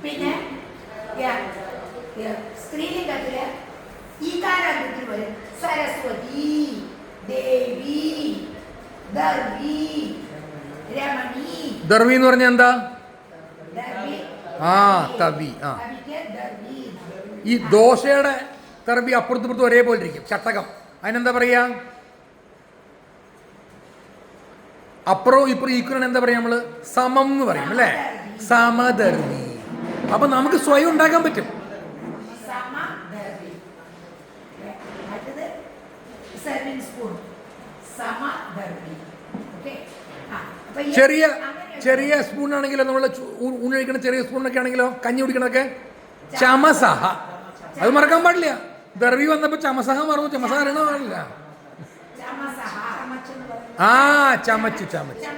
പിന്നെ സ്ത്രീലിംഗത്തില് ഈകാരാന്തത്തിൽ വരും. സരസ്വതി, ദേവി, ദർവി, രമണി. ദർവി എന്ന് പറഞ്ഞാൽ എന്താ? ദർവി. തവി. ഈ ദോശയുടെ തർവി അപ്പുറത്തുപുറത്തും ഒരേപോലെ ഇരിക്കും. ചട്ടകം. അതിനെന്താ പറയാ? അപ്പുറവും ഇപ്പുറം ഈക്വലാണ് എന്താ പറയാ? നമ്മള് സമം എന്ന് പറയും അല്ലേ? സമദർവി. അപ്പൊ നമുക്ക് സ്വയം ഉണ്ടാക്കാൻ പറ്റും. ചെറിയ ചെറിയ സ്പൂണാണെങ്കിലോ, നമ്മൾ ഊണഴിക്കണ ചെറിയ സ്പൂണൊക്കെ ആണെങ്കിലോ, കഞ്ഞി കുടിക്കണൊക്കെ ചമസഹ. അത് മറക്കാൻ പാടില്ല. ദർവി വന്നപ്പോ ചമസഹ മറന്നു. ചമസഹ അറിയണ പാടില്ല. ചമച്ച് ചമച്ച്.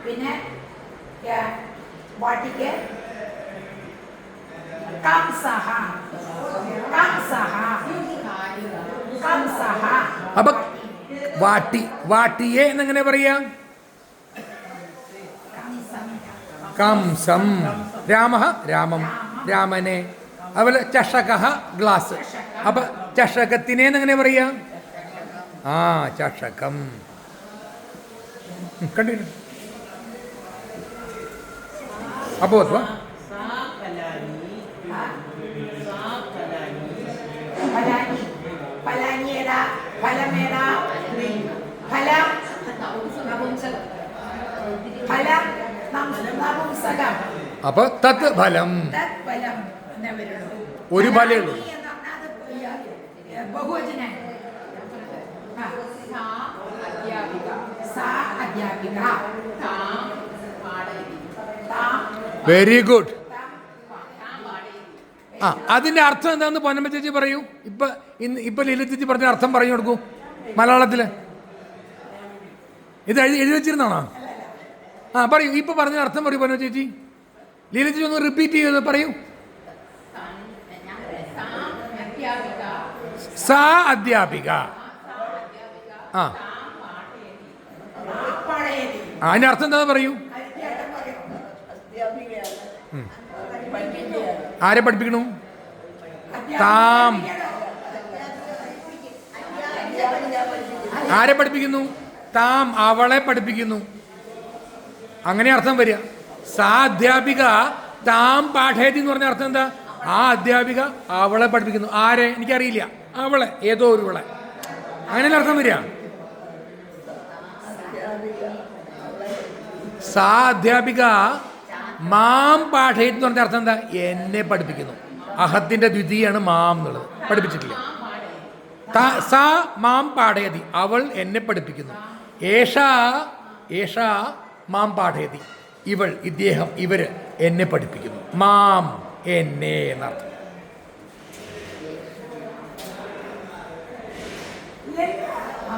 പിന്നെ വാട്ടിക്ക് കംസഹ. അപ്പൊ വാട്ടിയെ എന്നെങ്ങനെ പറയാ? കംസം. രാമഃ രാമം, രാമനെ. അതുപോലെ ചഷകഃ ഗ്ലാസ്. അപ്പൊ ചഷകത്തിനെ എന്നെങ്ങനെ പറയാ? ചഷകം. കണ്ടില്ല? അപ്പോ അപ്പൊ തത് ഫലം. ഒരു ഫലേ ഉള്ളൂ. Very good. അതിന്റെ അർത്ഥം എന്താന്ന് പൊന്നമ്മ ചേച്ചി പറയൂ. ഇപ്പൊ ലീല ചേച്ചി പറഞ്ഞ അർത്ഥം പറഞ്ഞു കൊടുക്കൂ മലയാളത്തില്. ഇത് എഴുതി വെച്ചിരുന്നാണോ? പറയൂ. ഇപ്പൊ പറഞ്ഞ അർത്ഥം പറയൂ പൊന്നമ്മ ചേച്ചി. ലീല ചേച്ചി ഒന്ന് റിപ്പീറ്റ് ചെയ്ത് പറയൂ. സാ അധ്യാപിക. അതിന്റെ അർത്ഥം എന്താ പറയൂ. ആരെ പഠിപ്പിക്കണു? താം. ആരെ പഠിപ്പിക്കുന്നു? താം, അവളെ പഠിപ്പിക്കുന്നു. അങ്ങനെ അർത്ഥം വരിക. സാ അധ്യാപിക താം പാഠേതി എന്ന് പറഞ്ഞ അർത്ഥം എന്താ? ആ അധ്യാപിക അവളെ പഠിപ്പിക്കുന്നു. ആരെ? എനിക്കറിയില്ല. അവളെ, ഏതോ ഒരുവളെ. അങ്ങനെ അർത്ഥം വരിക. സാ അധ്യാപിക മാം പാഠേതി എന്ന് പറഞ്ഞ അർത്ഥം എന്താ? എന്നെ പഠിപ്പിക്കുന്നു. അഹത്തിന്റെ ദ്വിതീയാണ് മാം എന്നുള്ളത്. പഠിപ്പിച്ചിട്ടില്ല. സാ മാം പാഠയതി, അവൾ എന്നെ പഠിപ്പിക്കുന്നു. ഏഷാ മാം പാഠയതി, ഇവൾ, ഇദ്ദേഹം, ഇവര് എന്നെ പഠിപ്പിക്കുന്നു. മാം, എന്നെ എന്നർത്ഥം.